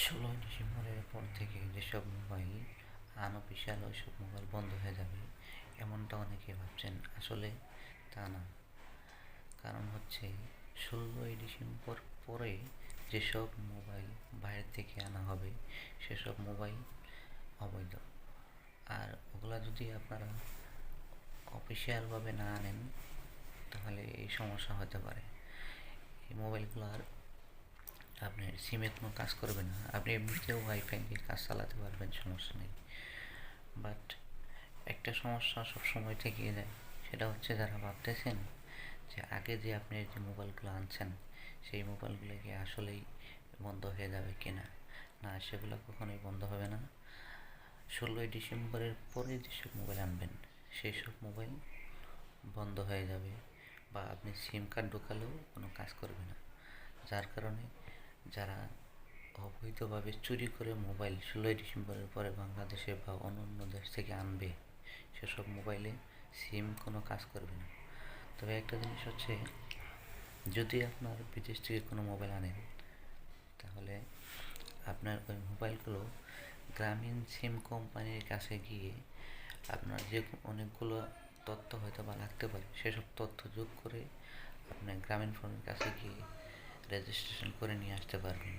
16ই ডিসেম্বরের পর থেকে যেসব মোবাইল আনঅফিসিয়াল ওইসব মোবাইল বন্ধ হয়ে যাবে এমনটা অনেকে ভাবছেন, আসলে তা না। কারণ হচ্ছে 16ই ডিসেম্বর পরে যেসব মোবাইল বাইরে থেকে আনা হবে সেসব মোবাইল অবৈধ। আর ওগুলা যদি আপনারা অফিসিয়ালভাবে না আনেন তাহলে এই সমস্যা হতে পারে। এই মোবাইলগুলোর আপনার সিমে কোনো কাজ করবে না, আপনি এমনিতেও ওয়াইফাই দিয়ে কাজ চালাতে পারবেন, সমস্যা নেই। বাট একটা সমস্যা সবসময় থেকেই যায়, সেটা হচ্ছে যারা ভাবতেছেন যে আগে যে আপনি যে মোবাইলগুলো আনছেন সেই মোবাইলগুলো কি আসলেই বন্ধ হয়ে যাবে কিনা। না, সেগুলো কখনোই বন্ধ হবে না। 16ই ডিসেম্বরের পরে যেসব মোবাইল আনবেন সেই সব মোবাইল বন্ধ হয়ে যাবে, বা আপনি সিম কার্ড ঢোকালেও কোনো কাজ করবে না। যার কারণে যারা অবৈধভাবে চুরি করে মোবাইল 16ই ডিসেম্বরের পরে বাংলাদেশে বা অন্য দেশ থেকে আনবে সেসব মোবাইলে সিম কোনো কাজ করবে না। তবে একটা জিনিস হচ্ছে, যদি আপনার বিদেশ থেকে কোনো মোবাইল আনেন তাহলে আপনার ওই মোবাইলগুলো গ্রামীণ সিম কোম্পানির কাছে গিয়ে আপনার যে অনেকগুলো তথ্য হয়তো বা লাগতে পারে সেসব তথ্য যোগ করে আপনার গ্রামীণ ফোনের কাছে গিয়ে রেজিস্ট্রেশন করে নিয়ে আসতে পারবেন।